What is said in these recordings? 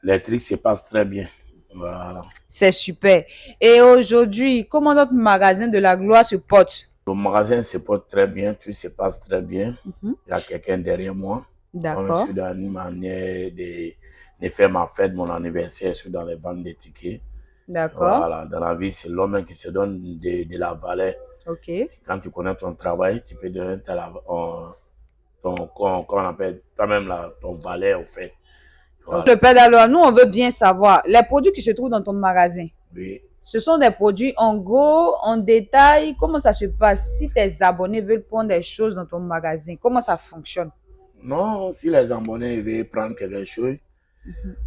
Les trucs se passent très bien. Voilà. C'est super. Et aujourd'hui, comment notre magasin de la gloire se porte? Le magasin se porte très bien, tout se passe très bien. Mhm. Il y a quelqu'un derrière moi. Comme je D'accord, suis dans une manière de faire ma fête, mon anniversaire, je suis dans les ventes des tickets. d'accord, Voilà, dans la vie, c'est l'homme qui se donne de la valeur. ok. Quand tu connais ton travail, tu peux donner comment on appelle, toi-même ton valeur, au fait. Voilà. Le Père d'Aloha, nous, on veut bien savoir les produits qui se trouvent dans ton magasin. Oui. Ce sont des produits en gros, en détail. Comment ça se passe? Si tes abonnés veulent prendre des choses dans ton magasin, comment ça fonctionne? Non, si les abonnés veulent prendre quelque chose,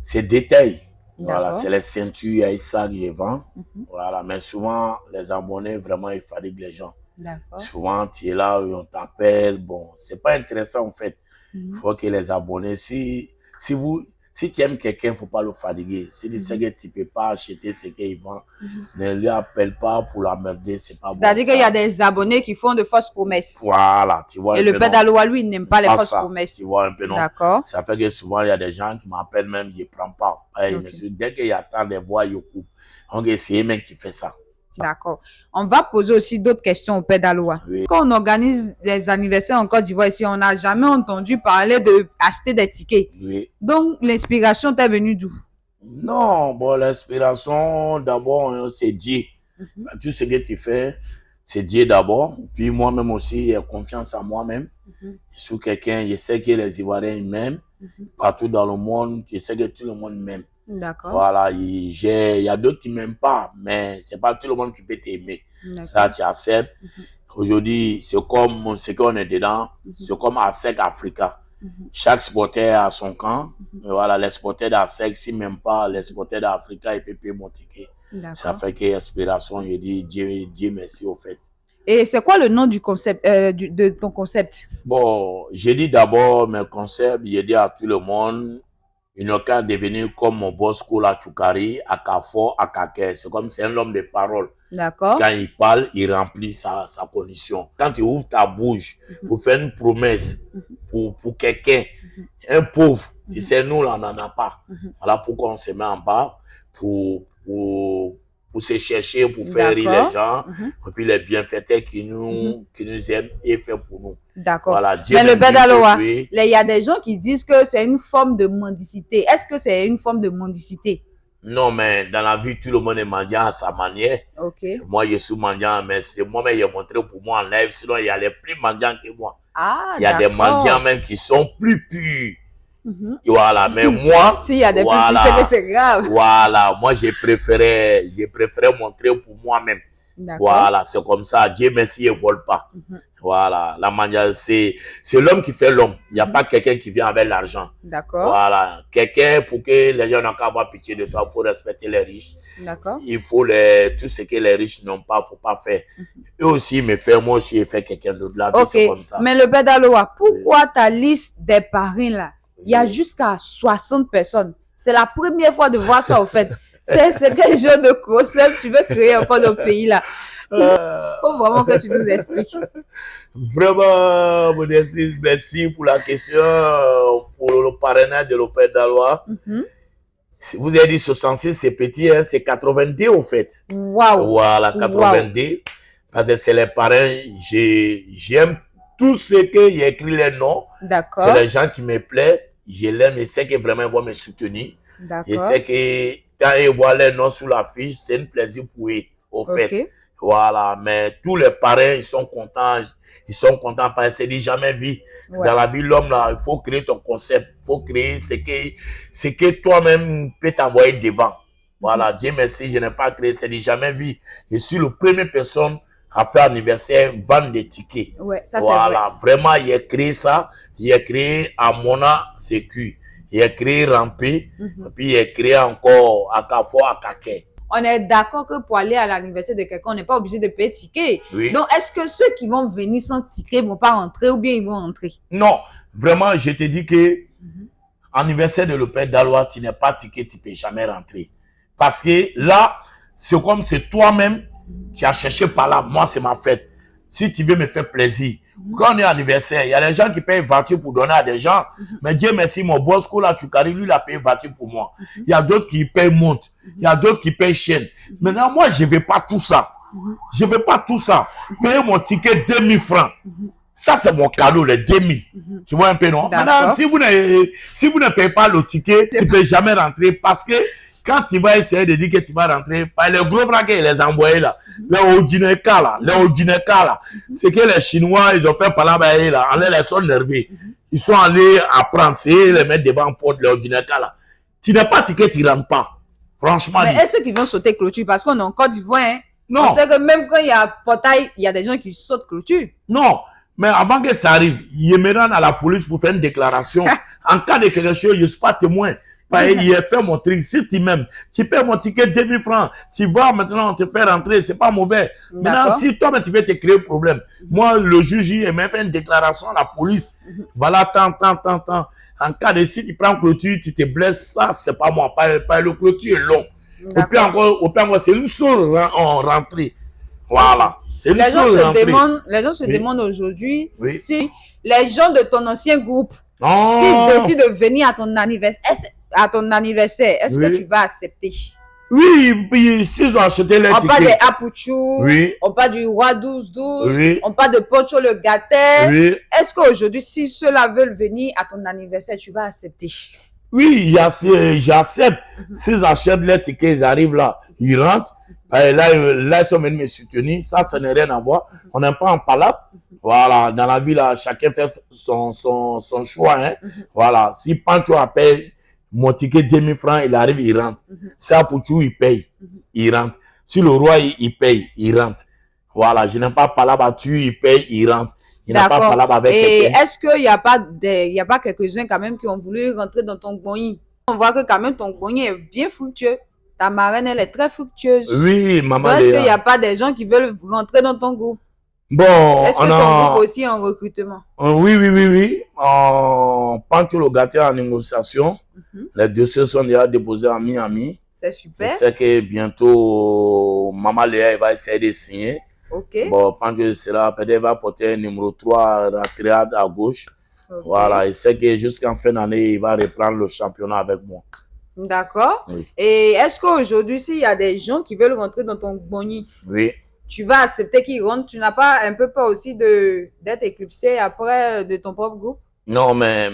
c'est détail. Voilà, D'accord. c'est les ceintures et ça que je vends. Mhm. Voilà, mais souvent, les abonnés, vraiment, ils fatiguent les gens. D'accord. Souvent, tu es là, on t'appelle. Bon, c'est pas intéressant, en fait. Il Mhm. faut que les abonnés, si tu aimes quelqu'un, il ne faut pas le fatiguer. Si tu sais que tu ne peux pas acheter ce qu'il vend, ne lui appelle pas pour l'emmerder, c'est pas bon. C'est-à-dire qu'il y a des abonnés qui font de fausses promesses. Voilà, tu vois Et un le peu, Père non? d'Aloha, lui, il n'aime pas les Pas fausses ça, promesses. tu vois un peu, non? D'accord. Ça fait que souvent, il y a des gens qui m'appellent même, je ne prends pas. Okay. Dès qu'il y a tant de voix, je coupe. Donc, c'est eux-mêmes qui font ça. D'accord. On va poser aussi d'autres questions au Père d'Aloha. Oui. Quand on organise les anniversaires en Côte d'Ivoire ici, on n'a jamais entendu parler d'acheter des tickets. Oui. Donc, l'inspiration t'est venue d'où? Non, bon, l'inspiration, d'abord, c'est Dieu. Tout ce que tu fais, c'est Dieu d'abord. Puis moi-même aussi, j'ai confiance en moi-même. Sur quelqu'un, je sais que les Ivoiriens m'aiment. Partout dans le monde, je sais que tout le monde m'aime. D'accord. Voilà, il y a d'autres qui ne m'aiment pas, mais c'est pas tout le monde qui peut t'aimer. Là, tu acceptes. Aujourd'hui, c'est comme ce qu'on est dedans, c'est comme à SEC Africa. Chaque supporter a son camp. Voilà, les supporters d'ASEC, s'ils ne m'aiment pas, les supporters d'Africa, ils peuvent payer mon ticket. Ça fait que inspiration, je dis Dieu merci au fait. Et c'est quoi le nom du concept, de ton concept? Bon, j'ai dit d'abord mes concepts, j'ai dit à tout le monde, il n'a qu'à devenir comme mon boss Kola Choukari, à Kafo, à Kake. C'est comme c'est un homme de parole. D'accord. Quand il parle, il remplit sa condition. Quand tu ouvres ta bouche pour faire une promesse pour quelqu'un, un pauvre, tu sais, nous, là, on n'en a pas. Voilà pourquoi on se met en bas pour se chercher, pour faire rire les gens, et puis les bienfaiteurs qui nous aiment et fait pour nous. D'accord. Voilà, mais le Père d'Aloha, il y a des gens qui disent que c'est une forme de mendicité. Est-ce que c'est une forme de mendicité? Non, mais dans la vie, tout le monde est mendiant à sa manière. Ok. Moi, je suis mendiant, mais c'est moi-même qui ai montré pour moi en live. Sinon, il y a les plus mendiants que moi. Ah, il y a des mendiants même qui sont plus purs. Voilà, mais moi, s'il y a des plus purs, c'est que c'est grave. Voilà, moi, j'ai préféré montrer pour moi-même. Voilà, c'est comme ça. Dieu merci, il ne vole pas. Voilà, la mendiance, c'est l'homme qui fait l'homme. Il n'y a pas quelqu'un qui vient avec l'argent. D'accord. Voilà, quelqu'un, pour que les gens n'ont qu'à avoir pitié de toi, il faut respecter les riches. D'accord. Il faut tout ce que les riches n'ont pas, il ne faut pas faire. Eux aussi me faire, moi aussi, je fais quelqu'un d'autre. La vie, c'est comme ça. Mais le Père d'Aloha, pourquoi ta liste des parrains là, il y a jusqu'à 60 personnes? C'est la première fois de voir ça, au fait. C'est quel genre de concept tu veux créer encore dans le pays là? Faut vraiment que tu nous expliques. Vraiment, merci pour la question, pour le parrainage de le Père d'Aloha. Vous avez dit 66, c'est petit, hein, c'est 82 au fait. Waouh. Voilà, 82. Parce que c'est les parrains, j'aime tout ce que j'ai écrit les noms. D'accord. C'est les gens qui me plaisent. Je l'aime et sais que vraiment ils vont me soutenir. D'accord. Je sais que quand ils voient les noms sur la fiche, c'est un plaisir pour eux, au fait. Voilà, mais tous les parents, ils sont contents parce que c'est dit jamais vu. Dans la vie, l'homme, là, il faut créer ton concept. Il faut créer ce que toi-même peut t'envoyer devant. Voilà, Dieu merci, je n'ai pas créé, c'est dit jamais vu. Je suis la première personne à faire anniversaire, vendre des tickets. Ouais, ça voilà, c'est vrai. Vraiment, il a créé ça. Il a créé à Mona Sécu. Il a créé Rampé. Et puis, il a créé encore à Kafo, à Kake. On est d'accord que pour aller à l'anniversaire de quelqu'un, on n'est pas obligé de payer ticket. Oui. Donc, est-ce que ceux qui vont venir sans ticket ne vont pas rentrer ou bien ils vont entrer? Non, vraiment, je te dis que anniversaire de le Père d'Aloha, tu n'es pas ticket, tu ne peux jamais rentrer. Parce que là, c'est comme c'est toi-même qui as cherché par là. Moi, c'est ma fête. Si tu veux me faire plaisir, Quand on est anniversaire, il y a des gens qui payent voiture pour donner à des gens. Mais Dieu merci, mon boss, là, Chukari, lui, il a payé voiture pour moi. Il y a d'autres qui payent montre. Il y a d'autres qui payent chaîne. Maintenant, moi, je ne veux pas tout ça. Je ne veux pas tout ça. Payer mon ticket 2000 francs. Ça, c'est mon cadeau, les 2000. Tu vois un peu, non? Maintenant, si vous ne payez pas le ticket, tu ne peux jamais rentrer parce que quand tu vas essayer de dire que tu vas rentrer, par les gros bras qu'ils les envoyés là, les Ojineka là, c'est que les Chinois, ils ont fait par là-bas, là, en les sont nerveux. Ils sont allés apprendre, c'est les mettre devant porte, les Ojineka là. Tu n'as pas ticket, tu ne rentres pas. Franchement. Mais est-ce qu'ils vont sauter clôture? Parce qu'on est en Côte d'Ivoire, hein? Non. On sait que même quand il y a portail, il y a des gens qui sautent clôture. Non. Mais avant que ça arrive, ils me rendent à la police pour faire une déclaration. En cas de quelque chose, je ne suis pas témoin. Il a fait mon truc. Si tu m'aimes, tu payes mon ticket 2000 francs. Tu vas maintenant, on te fait rentrer. C'est pas mauvais. Maintenant, si toi, tu veux te créer problème. Moi, le juge, il m'a fait une déclaration à la police. Voilà, tant. En cas de si tu prends clôture, tu te blesses, ça, c'est pas moi. Pas le clôture est long. Au pire encore, c'est une seule rentrée. Voilà. Les gens se demandent aujourd'hui si les gens de ton ancien groupe, s'ils décident de venir à ton anniversaire, est-ce que tu vas accepter? Oui, s'ils ont acheté les tickets. On parle des Apuchou, on parle du Roi 12-12, on parle de Pocho le Gâté. Est-ce qu'aujourd'hui, si ceux-là veulent venir à ton anniversaire, tu vas accepter? Oui, j'accepte. S'ils achètent les tickets, ils arrivent là, ils rentrent. Là, ils sont venus me soutenir. Ça n'a rien à voir. On n'est pas en palabre. Voilà, dans la vie, là, chacun fait son choix. Hein. Voilà, si Pancho appelle mon ticket 2000 francs, il arrive, il rentre. Si Apuchou, il paye, il rentre. Si le roi, il paye, il rentre. Voilà, je n'ai pas palabre à tuer, il paye, il rentre. Il n'a pas palabre avec quelqu'un. Et est-ce qu'il n'y a pas quelques-uns quand même qui ont voulu rentrer dans ton goni? On voit que quand même ton goni est bien fructueux. Ta marraine, elle est très fructueuse. Oui, maman. Est-ce qu'il n'y a pas des gens qui veulent rentrer dans ton groupe? Bon, est-ce que ton groupe aussi est en recrutement? Oui. Pancho le Gâté en négociation. Les dossiers sont déjà déposés à Miami. C'est super. Je sais que bientôt, Maman Léa va essayer de signer. Ok. Bon, Pancho sera peut-être va porter un numéro 3 retraite à gauche. Voilà, il sait que jusqu'en fin d'année, il va reprendre le championnat avec moi. D'accord. Oui. Et est-ce qu'aujourd'hui, s'il y a des gens qui veulent rentrer dans ton boni, tu vas accepter qu'ils rentrent? Tu n'as pas un peu peur aussi d'être éclipsé après de ton propre groupe? Non, mais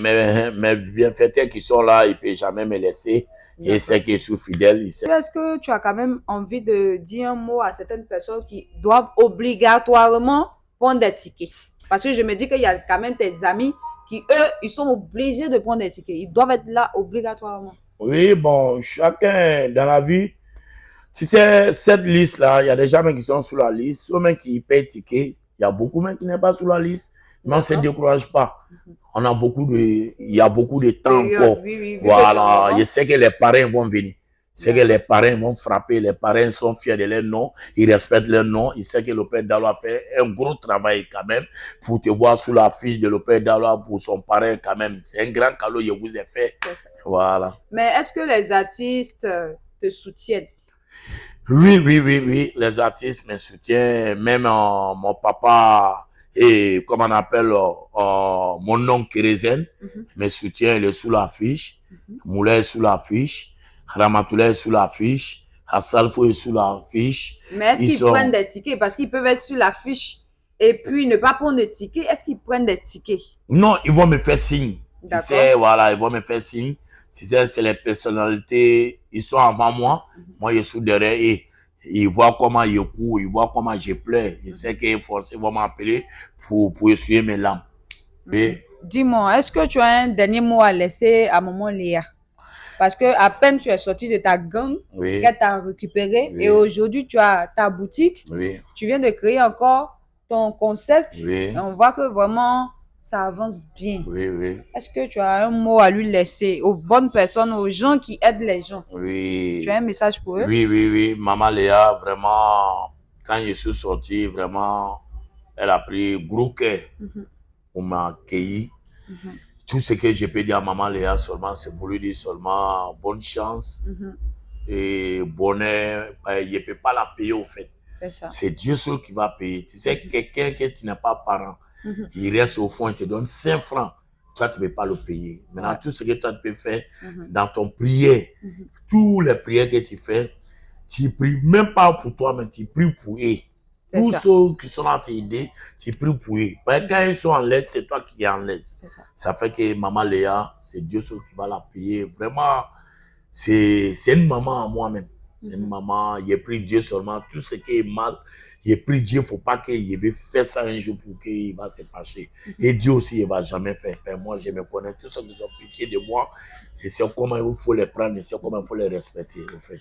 bienfaiteurs qui sont là, ils ne peuvent jamais me laisser. Et c'est qu'ils sont fidèles. Est-ce que tu as quand même envie de dire un mot à certaines personnes qui doivent obligatoirement prendre des tickets? Parce que je me dis qu'il y a quand même tes amis qui, eux, ils sont obligés de prendre des tickets. Ils doivent être là obligatoirement. Oui, bon, chacun dans la vie, tu sais, cette liste-là, il y a des gens qui sont sur la liste, ceux même qui payent ticket, il y a beaucoup même qui n'est pas sur la liste, mais on ne se décourage pas. On a il y a beaucoup de temps encore. Voilà, je sais que les parents vont venir. C'est que les parents vont frapper, les parents sont fiers de leur nom, ils respectent leur nom, ils savent que le Père Dalo a fait un gros travail quand même pour te voir sous la fiche de le Père Dalo pour son parrain quand même. C'est un grand cadeau que je vous ai fait. Voilà. Mais est-ce que les artistes te soutiennent? Oui, les artistes me soutiennent, même mon papa et comme on appelle mon oncle Kérézen me soutient, il est sous la fiche, Moulay est sous la fiche. Ramatoula est sous la fiche, Hassalfo est sous la fiche. Mais est-ce qu'ils prennent des tickets? Parce qu'ils peuvent être sur la fiche et puis ne pas prendre de tickets. Est-ce qu'ils prennent des tickets? Non, ils vont me faire signe. Tu sais, voilà, ils vont me faire signe. Tu sais, c'est les personnalités, ils sont avant moi. Moi, je suis derrière et ils voient comment je cours, ils voient comment je pleure. Je sais qu'ils vont m'appeler pour essuyer mes larmes. Dis-moi, est-ce que tu as un dernier mot à laisser à maman Léa? Parce que à peine tu es sorti de ta gang, qu'elle t'a récupéré et aujourd'hui tu as ta boutique. Tu viens de créer encore ton concept. Et on voit que vraiment ça avance bien. Est-ce que tu as un mot à lui laisser aux bonnes personnes, aux gens qui aident les gens? Tu as un message pour eux? Oui. Maman Léa, vraiment, quand je suis sorti, vraiment, elle a pris gros cœur pour m'accueillir. Tout ce que je peux dire à Maman Léa seulement, c'est pour lui dire seulement bonne chance et bonheur. Je ne peux pas la payer au fait. C'est Dieu seul qui va payer. Tu sais, quelqu'un que tu n'es pas parent, il reste au fond, il te donne 5 francs. Toi, tu ne peux pas le payer. Maintenant, tout ce que toi, tu peux faire dans ton prière, tous les prières que tu fais, tu pries même pas pour toi, mais tu pries pour eux. Tous ceux qui sont à t'aider, tu pries pour eux. Parce que quand ils sont en l'aise, c'est toi qui es en l'aise. Ça fait que maman Léa, c'est Dieu seul qui va la payer. Vraiment, c'est une maman à moi-même. C'est une maman, il a pris Dieu seulement. Tout ce qui est mal, il a pris Dieu. Il ne faut pas qu'il va faire ça un jour pour qu'il va se fâcher. Et Dieu aussi, il ne va jamais faire. Mais moi, je me connais. Tous ceux qui ont pitié de moi, je sais comment il faut les prendre, je sais comment il faut les respecter. En fait.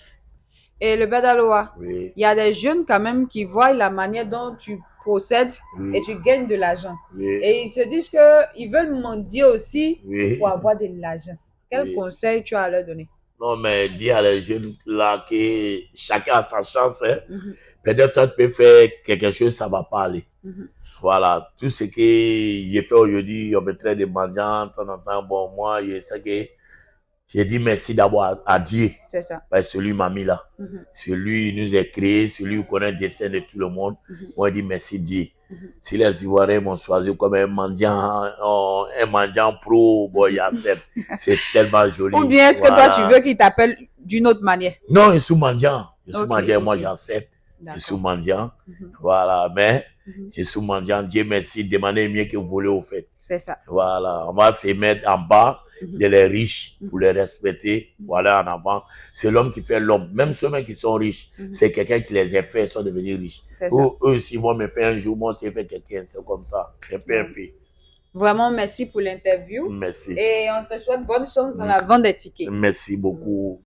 Et le Badaloa, il y a des jeunes quand même qui voient la manière dont tu procèdes et tu gagnes de l'argent. Et ils se disent qu'ils veulent mendier aussi pour avoir de l'argent. Quel conseil tu as à leur donner? Non, mais dis à les jeunes là que chacun a sa chance. Hein. Peut-être toi, tu peux faire quelque chose, ça ne va pas aller. Voilà, tout ce que j'ai fait aujourd'hui, on me traite de mendiant, de temps en temps. Bon, moi, je sais que j'ai dit merci d'abord à Dieu. C'est ça. Parce que celui m'a mis là. Celui il nous a créé, celui qui connaît le destin de tout le monde. Moi, je dis merci Dieu. Si les Ivoiriens m'ont choisi comme un mendiant pro, bon, il y a c'est tellement joli. Ou bien est-ce que toi, tu veux qu'il t'appelle d'une autre manière? Non, je suis mendiant. Je suis mendiant, moi j'accepte. Je suis mendiant. Voilà, mais je suis mendiant. Dieu merci, demandez mieux que voler au fait. C'est ça. Voilà, on va se mettre en bas de les riches pour les respecter, pour aller en avant. C'est l'homme qui fait l'homme. Même ceux qui sont riches, c'est quelqu'un qui les a fait, ils sont devenus riches. Eux, s'ils vont me faire un jour, moi, c'est fait quelqu'un, c'est comme ça. Un peu. Vraiment, merci pour l'interview. Merci. Et on te souhaite bonne chance dans la vente des tickets. Merci beaucoup.